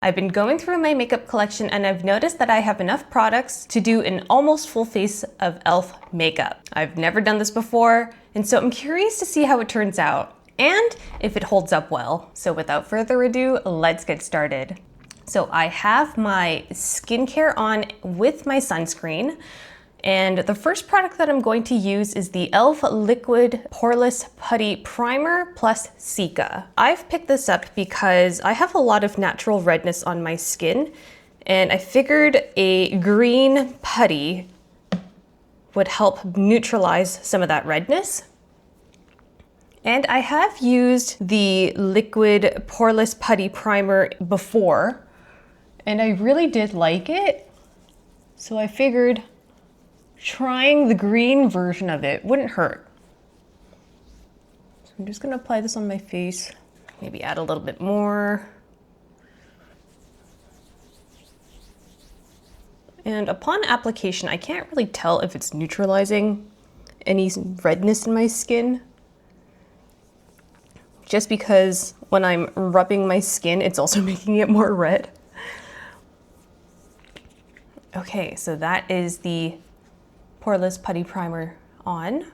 I've been going through my makeup collection and I've noticed that I have enough products to do an almost full face of e.l.f. makeup. I've never done this before, and so I'm curious to see how it turns out and if it holds up well. So without further ado, let's get started. So I have my skincare on with my sunscreen. And the first product that I'm going to use is the e.l.f. Liquid Poreless Putty Primer plus Cica. I've picked this up because I have a lot of natural redness on my skin, and I figured a green putty would help neutralize some of that redness. And I have used the Liquid Poreless Putty Primer before, and I really did like it. So I figured trying the green version of it wouldn't hurt. So I'm just gonna apply this on my face, maybe add a little bit more. And upon application, I can't really tell if it's neutralizing any redness in my skin, just because when I'm rubbing my skin, it's also making it more red. Okay, so that is the Poreless Putty Primer on.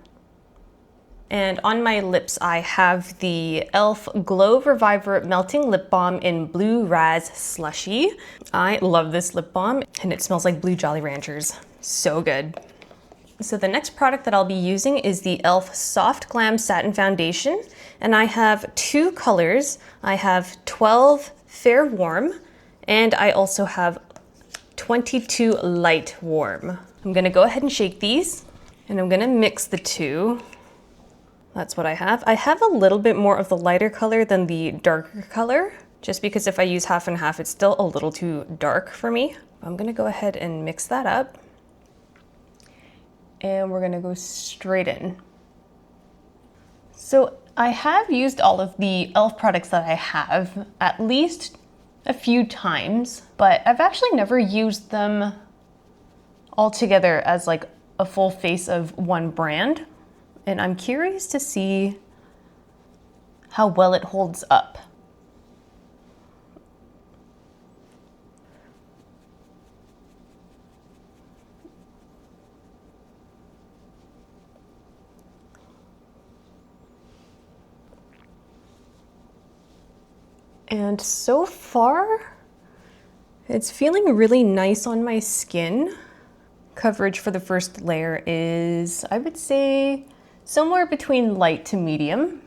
And on my lips, I have the e.l.f. Glow Reviver Melting Lip Balm in Blue Raz Slushy. I love this lip balm, and it smells like blue Jolly Ranchers. So good. So the next product that I'll be using is the e.l.f. Soft Glam Satin Foundation, and I have two colors. I have 12 Fair Warm, and I also have 22 Light Warm. I'm gonna go ahead and shake these, and I'm gonna mix the two. That's what I have. I have a little bit more of the lighter color than the darker color, just because if I use half and half, it's still a little too dark for me. I'm gonna go ahead and mix that up, and we're gonna go straight in. So I have used all of the e.l.f. products that I have at least a few times, but I've actually never used them all together as like a full face of one brand. And I'm curious to see how well it holds up. And so far, it's feeling really nice on my skin. Coverage for the first layer is, I would say, somewhere between light to medium.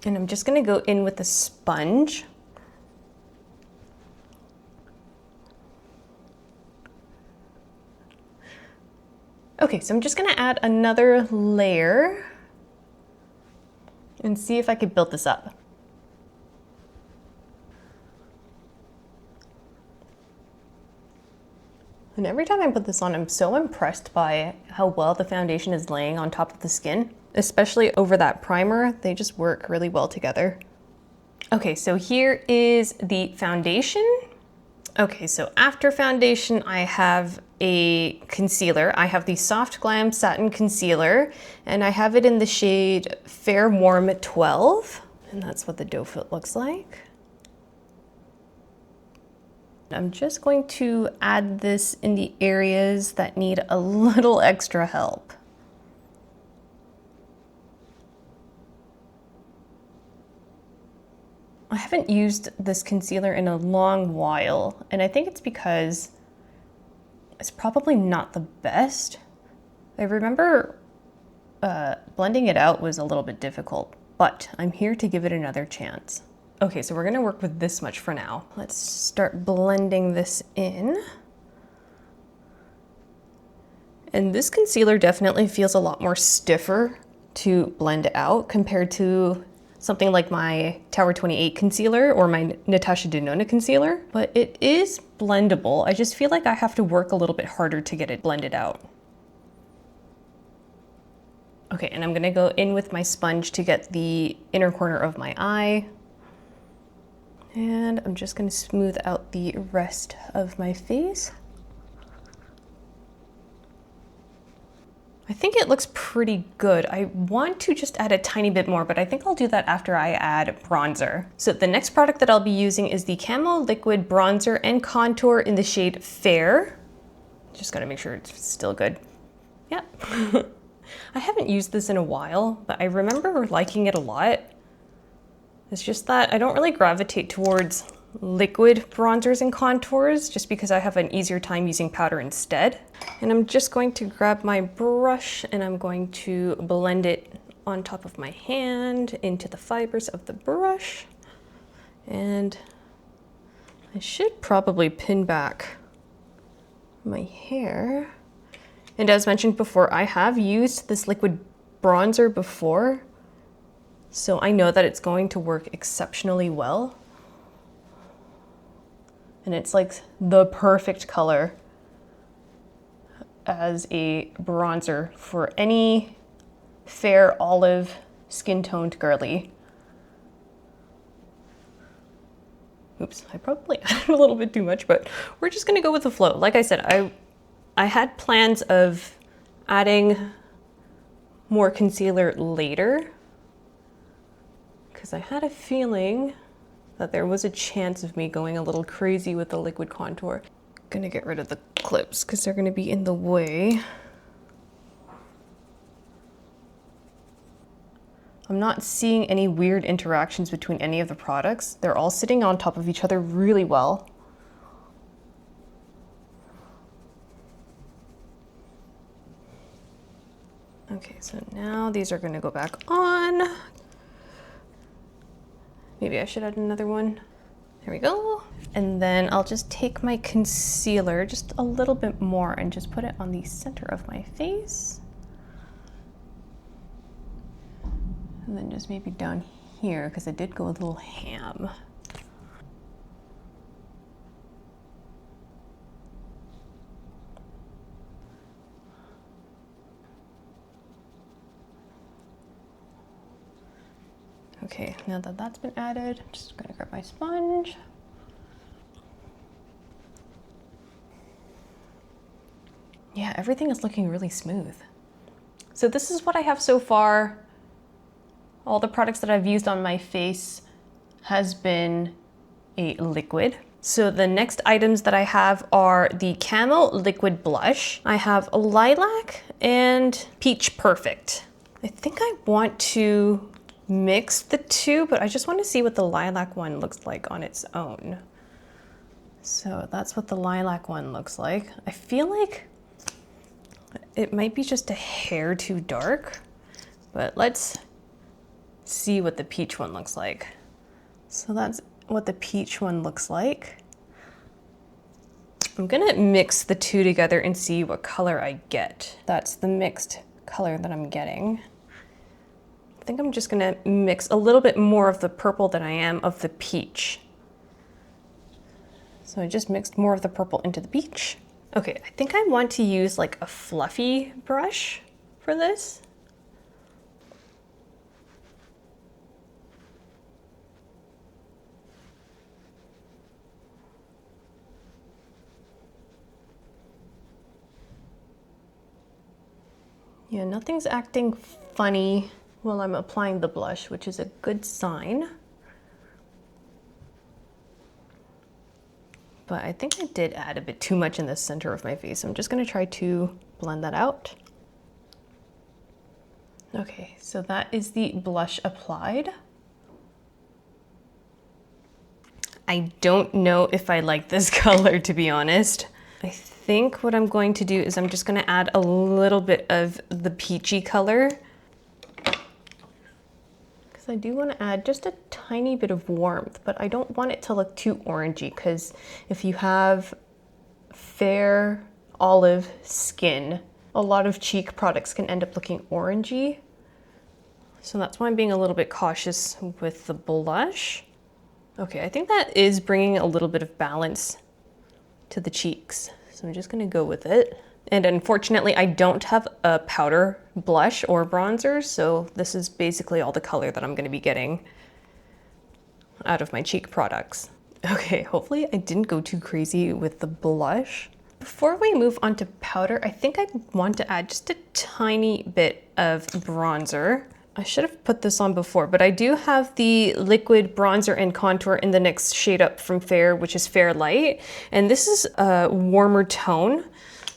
And I'm just gonna go in with a sponge. Okay, so I'm just gonna add another layer and see if I could build this up. And every time I put this on, I'm so impressed by how well the foundation is laying on top of the skin, especially over that primer. They just work really well together. Okay, so here is the foundation. Okay, so after foundation, I have a concealer. I have the Soft Glam Satin Concealer, and I have it in the shade Fair Warm 12. And that's what the doe foot looks like. I'm just going to add this in the areas that need a little extra help. I haven't used this concealer in a long while, and I think it's because it's probably not the best. I remember blending it out was a little bit difficult, but I'm here to give it another chance. Okay, so we're gonna work with this much for now. Let's start blending this in. And this concealer definitely feels a lot more stiffer to blend out compared to something like my Tower 28 concealer or my Natasha Denona concealer, but it is blendable. I just feel like I have to work a little bit harder to get it blended out. Okay, and I'm gonna go in with my sponge to get the inner corner of my eye. And I'm just gonna smooth out the rest of my face. I think it looks pretty good. I want to just add a tiny bit more, but I think I'll do that after I add bronzer. So the next product that I'll be using is the Camo Liquid Bronzer and Contour in the shade Fair. Just gotta make sure it's still good. Yep. I haven't used this in a while, but I remember liking it a lot. It's just that I don't really gravitate towards liquid bronzers and contours just because I have an easier time using powder instead. And I'm just going to grab my brush and I'm going to blend it on top of my hand into the fibers of the brush. And I should probably pin back my hair. And as mentioned before, I have used this liquid bronzer before, so I know that it's going to work exceptionally well. And it's like the perfect color as a bronzer for any fair olive skin toned girly. Oops, I probably added a little bit too much, but we're just gonna go with the flow. Like I said, I had plans of adding more concealer later because I had a feeling that there was a chance of me going a little crazy with the liquid contour. Gonna get rid of the clips because they're gonna be in the way. I'm not seeing any weird interactions between any of the products. They're all sitting on top of each other really well. Okay, so now these are gonna go back on. Maybe I should add another one. There we go. And then I'll just take my concealer, just a little bit more, and just put it on the center of my face. And then just maybe down here, because I did go a little ham. Okay, now that that's been added, I'm just gonna grab my sponge. Yeah, everything is looking really smooth. So this is what I have so far. All the products that I've used on my face has been a liquid. So the next items that I have are the Camo Liquid Blush. I have Lilac and Peach Perfect. I think I want to mix the two, but I just want to see what the lilac one looks like on its own. So that's what the lilac one looks like. I feel like it might be just a hair too dark, but let's see what the peach one looks like. So that's what the peach one looks like. I'm gonna mix the two together and see what color I get. That's the mixed color that I'm getting. I think I'm just gonna mix a little bit more of the purple than I am of the peach. So I just mixed more of the purple into the peach. Okay, I think I want to use like a fluffy brush for this. Yeah, nothing's acting funny while I'm applying the blush, which is a good sign. But I think I did add a bit too much in the center of my face. I'm just gonna try to blend that out. Okay, so that is the blush applied. I don't know if I like this color, to be honest. I think what I'm going to do is I'm just gonna add a little bit of the peachy color. I do want to add just a tiny bit of warmth, but I don't want it to look too orangey, because if you have fair olive skin, a lot of cheek products can end up looking orangey. So that's why I'm being a little bit cautious with the blush. Okay, I think that is bringing a little bit of balance to the cheeks. So I'm just going to go with it. And unfortunately, I don't have a powder blush or bronzer, so this is basically all the color that I'm going to be getting out of my cheek products. Okay, hopefully I didn't go too crazy with the blush, Before we move on to powder, I think I want to add just a tiny bit of bronzer. I should have put this on before, but I do have the Liquid Bronzer and Contour in the next shade up from Fair, which is Fair Light. And this is a warmer tone.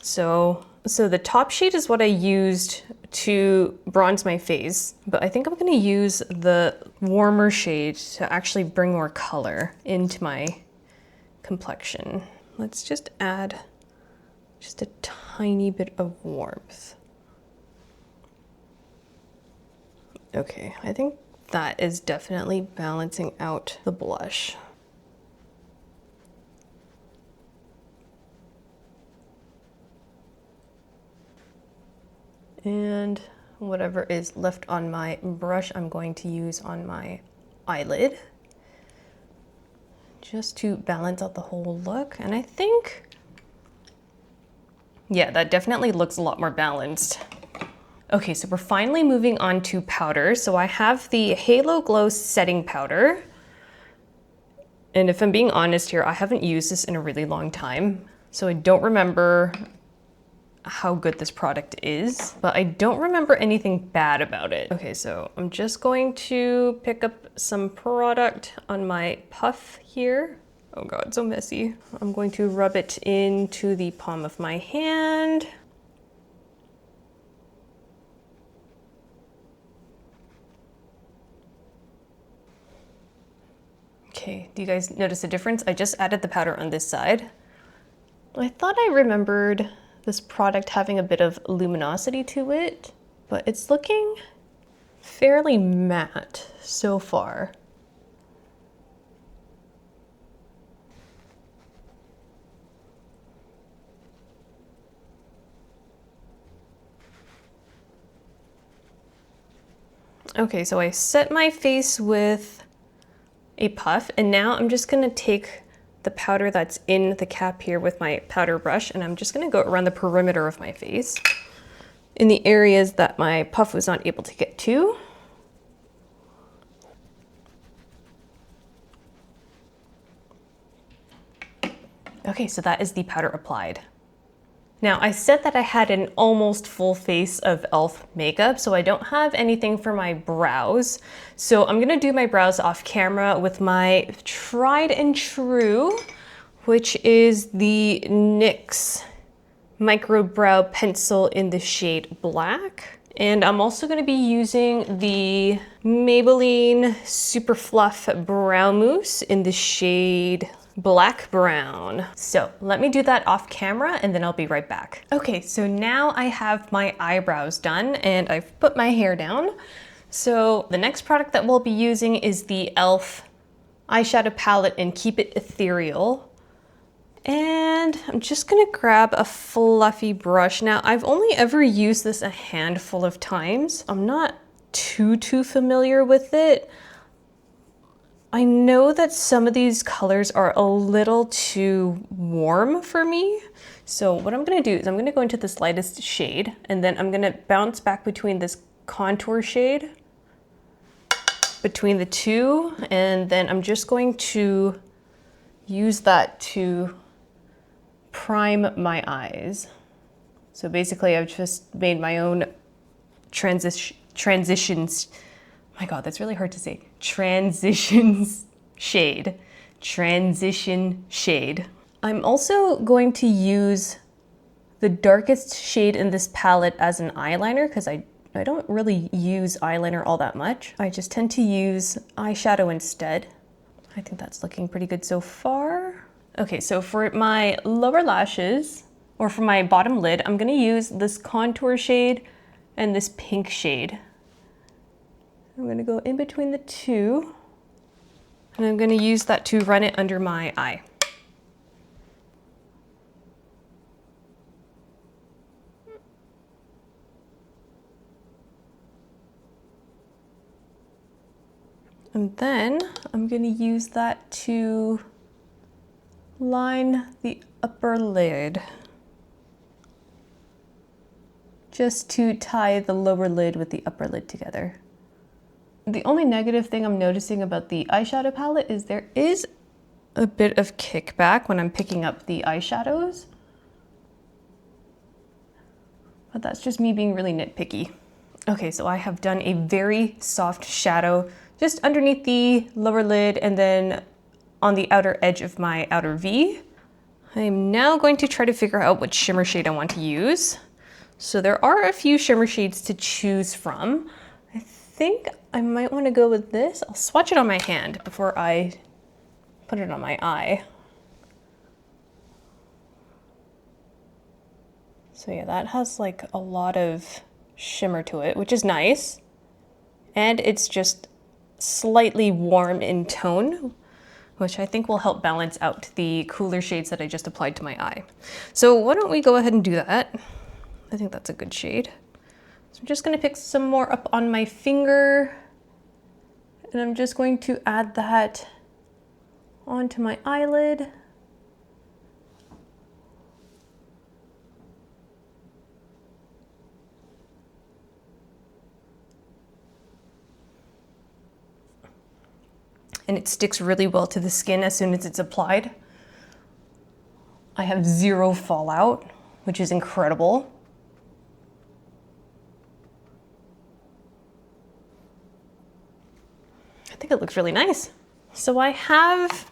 So the top shade is what I used to bronze my face, but I think I'm gonna use the warmer shade to actually bring more color into my complexion. Let's just add just a tiny bit of warmth. Okay, I think that is definitely balancing out the blush. And whatever is left on my brush, I'm going to use on my eyelid just to balance out the whole look. And I think, yeah, that definitely looks a lot more balanced. Okay, so we're finally moving on to powder. So I have the Halo Glow Setting Powder. And if I'm being honest here, I haven't used this in a really long time. So I don't remember how good this product is, but I don't remember anything bad about it. Okay, so I'm just going to pick up some product on my puff here. Oh God, so messy. I'm going to rub it into the palm of my hand. Okay, do you guys notice a difference? I just added the powder on this side. I thought I remembered this product having a bit of luminosity to it, but it's looking fairly matte so far. Okay, so I set my face with a puff, and now I'm just gonna take the powder that's in the cap here with my powder brush, and I'm just gonna go around the perimeter of my face in the areas that my puff was not able to get to. Okay, so that is the powder applied. Now, I said that I had an almost full face of e.l.f. makeup, so I don't have anything for my brows. So I'm gonna do my brows off camera with my tried and true, which is the NYX Micro Brow Pencil in the shade Black. And I'm also gonna be using the Maybelline Super Fluff Brow Mousse in the shade Black Brown. So let me do that off camera and then I'll be right back. Okay, so now I have my eyebrows done and I've put my hair down. So the next product that we'll be using is the e.l.f. Eyeshadow Palette in Keep It Ethereal. And I'm just gonna grab a fluffy brush. Now, I've only ever used this a handful of times. I'm not too familiar with it. I know that some of these colors are a little too warm for me. So what I'm gonna do is I'm gonna go into this lightest shade and then I'm gonna bounce back between this contour shade, between the two, and then I'm just going to use that to prime my eyes. So basically I've just made my own transitions. My God, that's really hard to say. Transition shade. I'm also going to use the darkest shade in this palette as an eyeliner because I don't really use eyeliner all that much. I just tend to use eyeshadow instead. I think that's looking pretty good so far. Okay, so for my lower lashes, or for my bottom lid, I'm gonna use this contour shade and this pink shade. I'm gonna go in between the two, and I'm gonna use that to run it under my eye. And then I'm gonna use that to line the upper lid, just to tie the lower lid with the upper lid together. The only negative thing I'm noticing about the eyeshadow palette is there is a bit of kickback when I'm picking up the eyeshadows. but that's just me being really nitpicky. Okay, so I have done a very soft shadow just underneath the lower lid and then on the outer edge of my outer V. I'm now going to try to figure out what shimmer shade I want to use. So there are a few shimmer shades to choose from. I think I might want to go with this. I'll swatch it on my hand before I put it on my eye. So yeah, that has like a lot of shimmer to it, which is nice. And it's just slightly warm in tone, which I think will help balance out the cooler shades that I just applied to my eye. So why don't we go ahead and do that? I think that's a good shade. So I'm just gonna pick some more up on my finger, and I'm just going to add that onto my eyelid. And it sticks really well to the skin as soon as it's applied. I have zero fallout, which is incredible. I think it looks really nice. So I have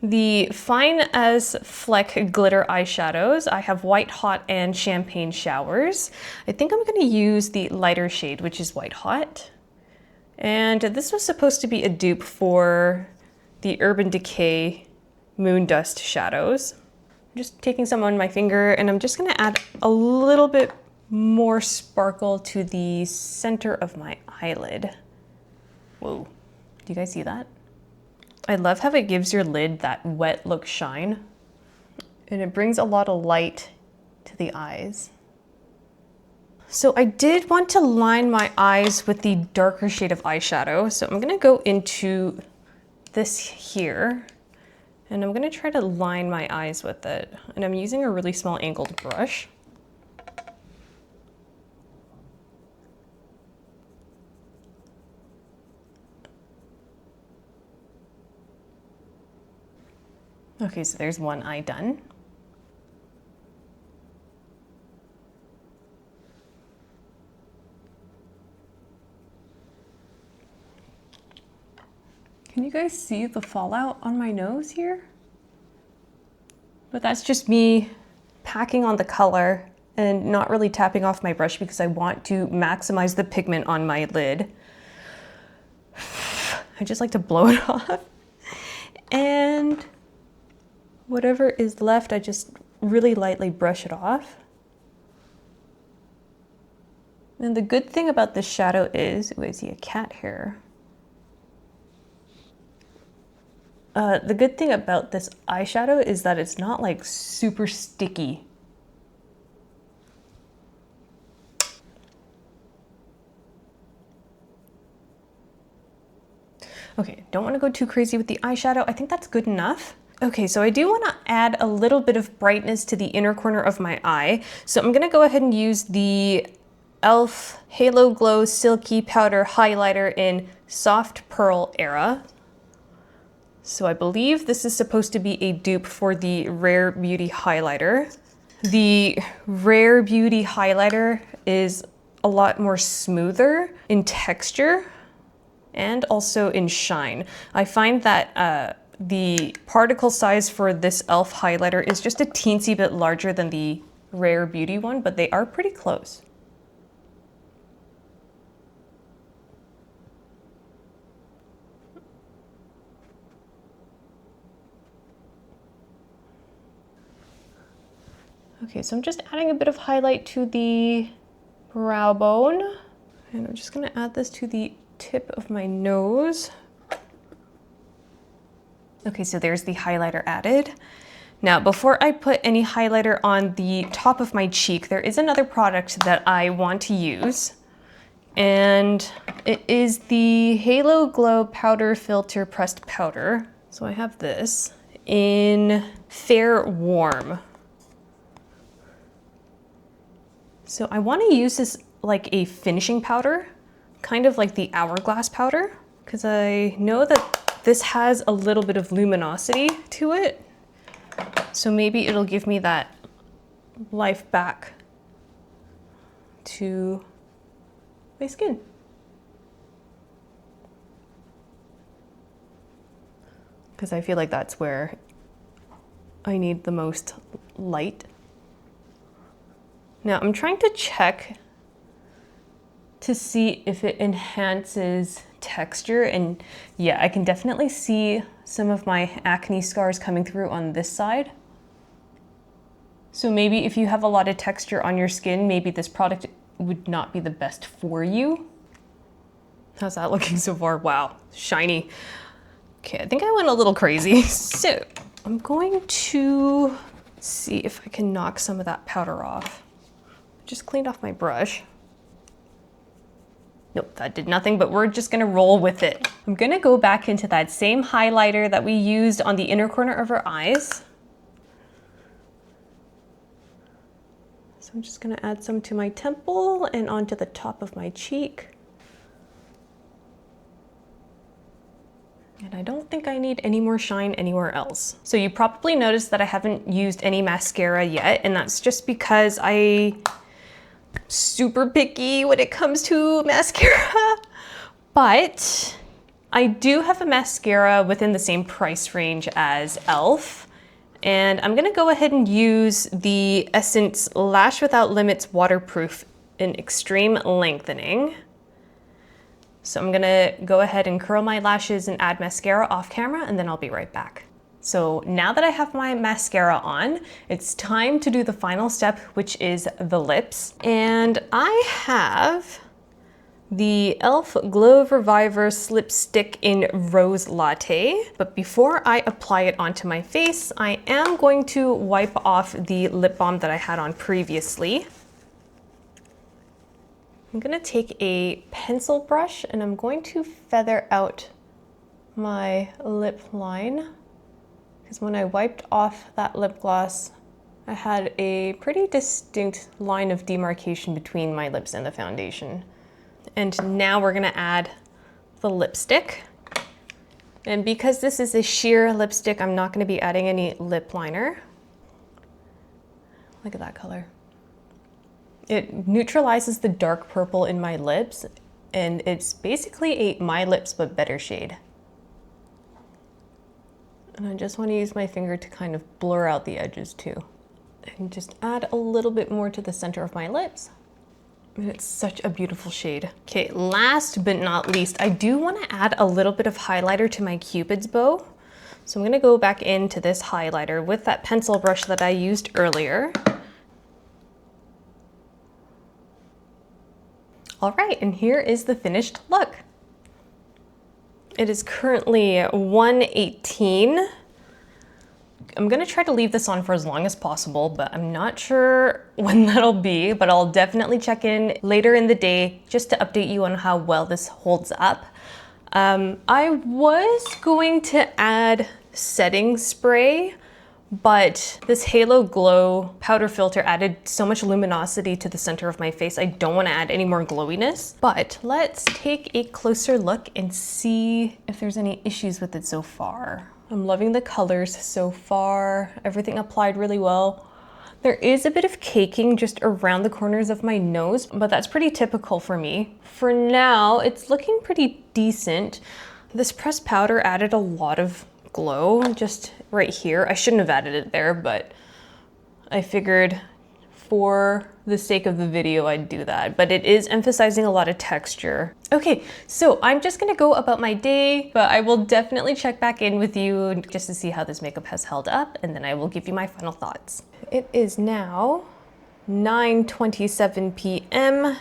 the Fine as Fleck glitter eyeshadows. I have White Hot and Champagne Showers. I think I'm gonna use the lighter shade, which is White Hot. And this was supposed to be a dupe for the Urban Decay Moon Dust shadows. I'm just taking some on my finger, and I'm just gonna add a little bit more sparkle to the center of my eyelid. Whoa, do you guys see that? I love how it gives your lid that wet look shine, and it brings a lot of light to the eyes. So I did want to line my eyes with the darker shade of eyeshadow. So I'm gonna go into this here, and I'm gonna try to line my eyes with it. And I'm using a really small angled brush. Okay, so there's one eye done. Can you guys see the fallout on my nose here? But that's just me packing on the color and not really tapping off my brush because I want to maximize the pigment on my lid. I just like to blow it off. And whatever is left, I just really lightly brush it off. And the good thing about this shadow is, ooh, I see a cat here. The good thing about this eyeshadow is that it's not like super sticky. Okay, don't want to go too crazy with the eyeshadow. I think that's good enough. Okay, so I do want to add a little bit of brightness to the inner corner of my eye. So I'm going to go ahead and use the e.l.f. Halo Glow Silky Powder Highlighter in Soft Pearl Era. So I believe this is supposed to be a dupe for the Rare Beauty highlighter. The Rare Beauty highlighter is a lot more smoother in texture and also in shine. I find that the particle size for this e.l.f. highlighter is just a teensy bit larger than the Rare Beauty one, but they are pretty close. Okay, so I'm just adding a bit of highlight to the brow bone, and I'm just gonna add this to the tip of my nose. Okay, so there's the highlighter added. Now, before I put any highlighter on the top of my cheek, there is another product that I want to use, and it is the Halo Glow Powder Filter Pressed Powder. So I have this in Fair Warm. So I want to use this like a finishing powder, kind of like the Hourglass powder, because I know that this has a little bit of luminosity to it. So maybe it'll give me that life back to my skin. Because I feel like that's where I need the most light. Now I'm trying to check to see if it enhances texture, and yeah, I can definitely see some of my acne scars coming through on this side. So maybe if you have a lot of texture on your skin, maybe this product would not be the best for you. How's that looking so far? Wow, shiny. Okay, I think I went a little crazy. So I'm going to see if I can knock some of that powder off. Just cleaned off my brush. Nope, that did nothing, but we're just gonna roll with it. I'm gonna go back into that same highlighter that we used on the inner corner of our eyes. So I'm just gonna add some to my temple and onto the top of my cheek. And I don't think I need any more shine anywhere else. So you probably noticed that I haven't used any mascara yet, and that's just because I'm super picky when it comes to mascara. But I do have a mascara within the same price range as e.l.f. And I'm gonna go ahead and use the Essence Lash Without Limits Waterproof in Extreme Lengthening. So I'm gonna go ahead and curl my lashes and add mascara off camera, and then I'll be right back. So now that I have my mascara on, it's time to do the final step, which is the lips. And I have the e.l.f. Glow Reviver Slip Stick in Rose Latte. But before I apply it onto my face, I am going to wipe off the lip balm that I had on previously. I'm gonna take a pencil brush and I'm going to feather out my lip line, because when I wiped off that lip gloss, I had a pretty distinct line of demarcation between my lips and the foundation. And now we're gonna add the lipstick. And because this is a sheer lipstick, I'm not gonna be adding any lip liner. Look at that color. It neutralizes the dark purple in my lips, and it's basically a My Lips but better shade. And I just want to use my finger to kind of blur out the edges too. And just add a little bit more to the center of my lips. And it's such a beautiful shade. Okay, last but not least, I do want to add a little bit of highlighter to my Cupid's bow. So I'm going to go back into this highlighter with that pencil brush that I used earlier. All right, and here is the finished look. It is currently 1:18. I'm gonna try to leave this on for as long as possible, but I'm not sure when that'll be, but I'll definitely check in later in the day just to update you on how well this holds up. I was going to add setting spray, but this Halo Glow powder filter added so much luminosity to the center of my face. I don't want to add any more glowiness, but let's take a closer look and see if there's any issues with it so far. I'm loving the colors so far. Everything applied really well. There is a bit of caking just around the corners of my nose, but that's pretty typical for me. For now, it's looking pretty decent. This pressed powder added a lot of glow just right here. I shouldn't have added it there, but I figured for the sake of the video I'd do that, but it is emphasizing a lot of texture. Okay, so I'm just gonna go about my day, but I will definitely check back in with you just to see how this makeup has held up, and then I will give you my final thoughts. It is now 9:27 p.m.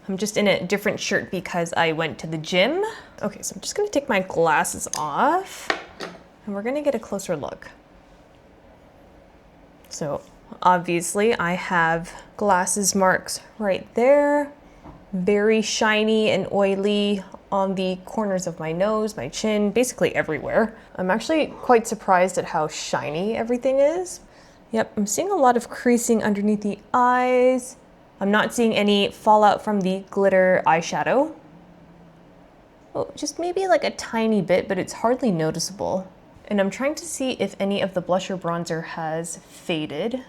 I'm just in a different shirt because I went to the gym. Okay, so I'm just gonna take my glasses off and we're gonna get a closer look. So obviously I have glasses marks right there, very shiny and oily on the corners of my nose, my chin, basically everywhere. I'm actually quite surprised at how shiny everything is. Yep, I'm seeing a lot of creasing underneath the eyes. I'm not seeing any fallout from the glitter eyeshadow. Oh, just maybe like a tiny bit, but it's hardly noticeable. And I'm trying to see if any of the blush or bronzer has faded.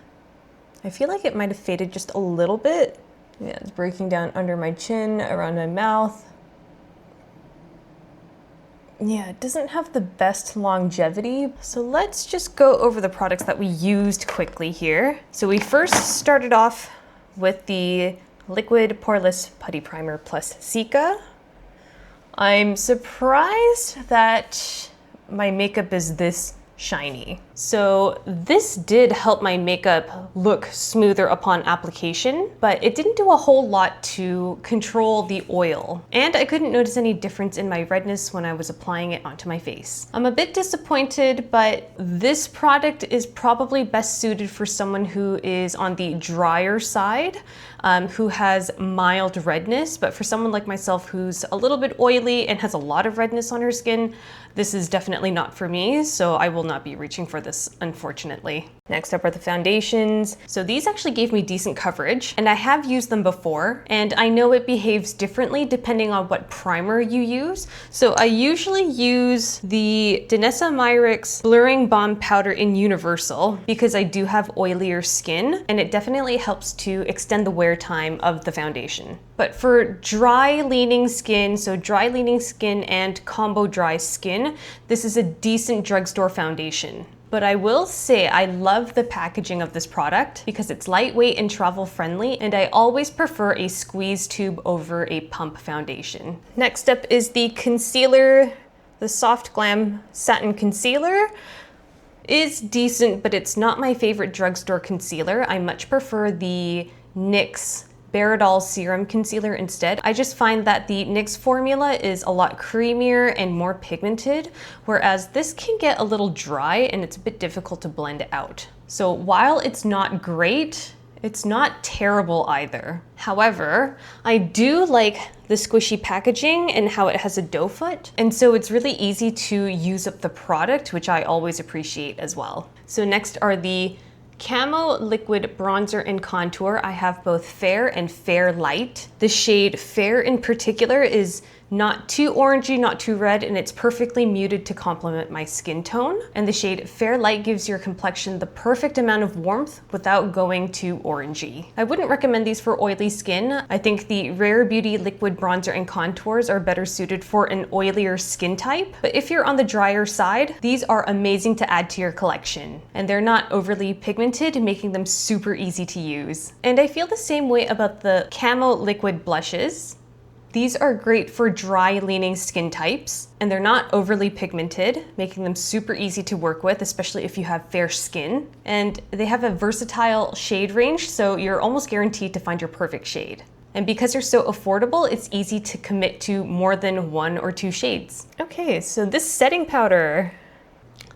I feel like it might have faded just a little bit. Yeah, it's breaking down under my chin, around my mouth. Yeah, it doesn't have the best longevity. So let's just go over the products that we used quickly here. So we first started off with the Liquid Poreless Putty Primer plus Cica. I'm surprised that my makeup is this shiny. So this did help my makeup look smoother upon application, but it didn't do a whole lot to control the oil. And I couldn't notice any difference in my redness when I was applying it onto my face. I'm a bit disappointed, but this product is probably best suited for someone who is on the drier side, who has mild redness. But for someone like myself who's a little bit oily and has a lot of redness on her skin, this is definitely not for me, so I will not be reaching for this, unfortunately. Next up are the foundations. So these actually gave me decent coverage, and I have used them before, and I know it behaves differently depending on what primer you use. So I usually use the Danessa Myricks Blurring Balm Powder in Universal because I do have oilier skin, and it definitely helps to extend the wear time of the foundation. But for dry leaning skin, so dry leaning skin and combo dry skin, this is a decent drugstore foundation. But I will say I love the packaging of this product because it's lightweight and travel friendly, and I always prefer a squeeze tube over a pump foundation. Next up is the concealer. The Soft Glam Satin Concealer is decent, but it's not my favorite drugstore concealer. I much prefer the NYX Baradol Serum Concealer instead. I just find that the NYX formula is a lot creamier and more pigmented, whereas this can get a little dry and it's a bit difficult to blend out. So while it's not great, it's not terrible either. However, I do like the squishy packaging and how it has a doe foot, and so it's really easy to use up the product, which I always appreciate as well. So next are the Camo Liquid Bronzer and Contour. I have both Fair and Fair Light. The shade Fair in particular is not too orangey, not too red, and it's perfectly muted to complement my skin tone. And the shade Fair Light gives your complexion the perfect amount of warmth without going too orangey. I wouldn't recommend these for oily skin. I think the Rare Beauty Liquid Bronzer and Contours are better suited for an oilier skin type. But if you're on the drier side, these are amazing to add to your collection. And they're not overly pigmented, making them super easy to use. And I feel the same way about the Camo Liquid Blushes. These are great for dry leaning skin types, and they're not overly pigmented, making them super easy to work with, especially if you have fair skin. And they have a versatile shade range, so you're almost guaranteed to find your perfect shade. And because they're so affordable, it's easy to commit to more than 1 or 2 shades. Okay, so this setting powder.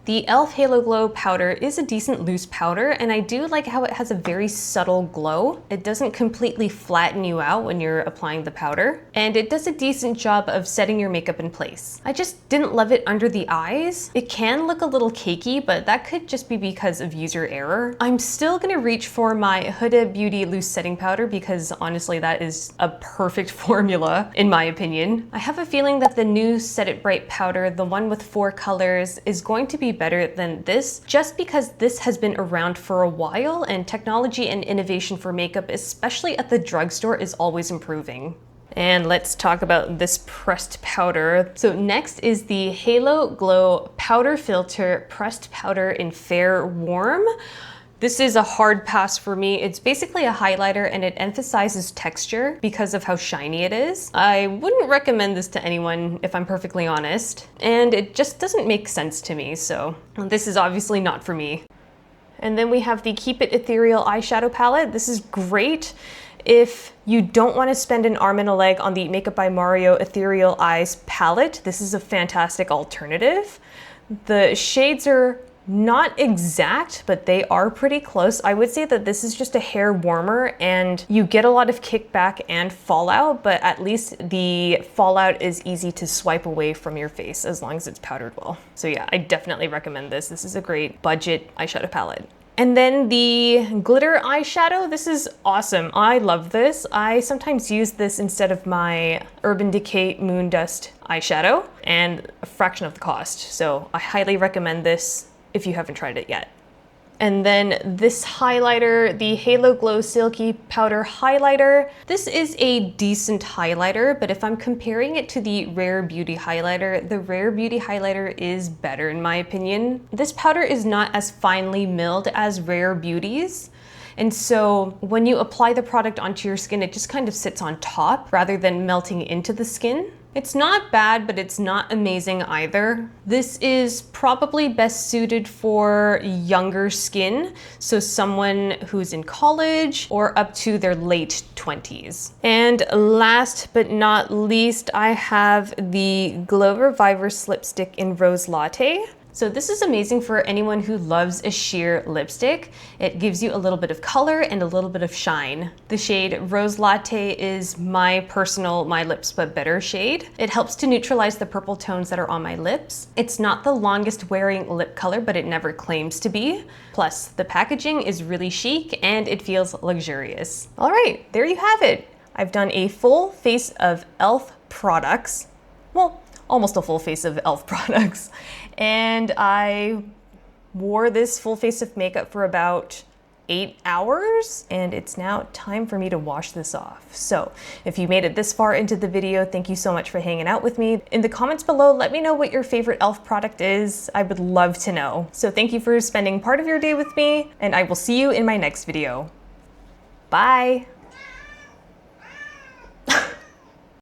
The e.l.f. Halo Glow powder is a decent loose powder, and I do like how it has a very subtle glow. It doesn't completely flatten you out when you're applying the powder, and it does a decent job of setting your makeup in place. I just didn't love it under the eyes. It can look a little cakey, but that could just be because of user error. I'm still gonna reach for my Huda Beauty Loose Setting Powder because honestly that is a perfect formula in my opinion. I have a feeling that the new Set It Bright powder, the one with 4 colors, is going to be better than this just because this has been around for a while, and technology and innovation for makeup, especially at the drugstore, is always improving. And let's talk about this pressed powder. So next is the Halo Glow Powder Filter Pressed Powder in Fair Warm. This is a hard pass for me. It's basically a highlighter and it emphasizes texture because of how shiny it is. I wouldn't recommend this to anyone if I'm perfectly honest. And it just doesn't make sense to me, so this is obviously not for me. And then we have the Keep It Ethereal Eyeshadow Palette. This is great if you don't want to spend an arm and a leg on the Makeup by Mario Ethereal Eyes palette. This is a fantastic alternative. The shades are not exact, but they are pretty close. I would say that this is just a hair warmer and you get a lot of kickback and fallout, but at least the fallout is easy to swipe away from your face as long as it's powdered well. So yeah, I definitely recommend this. This is a great budget eyeshadow palette. And then the glitter eyeshadow, this is awesome. I love this. I sometimes use this instead of my Urban Decay Moon Dust eyeshadow, and a fraction of the cost. So I highly recommend this if you haven't tried it yet. And then this highlighter, the Halo Glow Silky Powder Highlighter. This is a decent highlighter, but if I'm comparing it to the Rare Beauty highlighter, the Rare Beauty highlighter is better in my opinion. This powder is not as finely milled as Rare Beauty's. And so when you apply the product onto your skin, it just kind of sits on top rather than melting into the skin. It's not bad, but it's not amazing either. This is probably best suited for younger skin, so someone who's in college or up to their late 20s. And last but not least, I have the Glow Reviver Lipstick in Rose Latte. So this is amazing for anyone who loves a sheer lipstick. It gives you a little bit of color and a little bit of shine. The shade Rose Latte is my personal My Lips But Better shade. It helps to neutralize the purple tones that are on my lips. It's not the longest wearing lip color, but it never claims to be. Plus, the packaging is really chic and it feels luxurious. All right, there you have it. I've done a full face of e.l.f. products. Well, almost a full face of e.l.f. products. And I wore this full face of makeup for about 8 hours, and it's now time for me to wash this off. So if you made it this far into the video, thank you so much for hanging out with me. In the comments below, let me know what your favorite e.l.f. product is. I would love to know. So thank you for spending part of your day with me, and I will see you in my next video. Bye.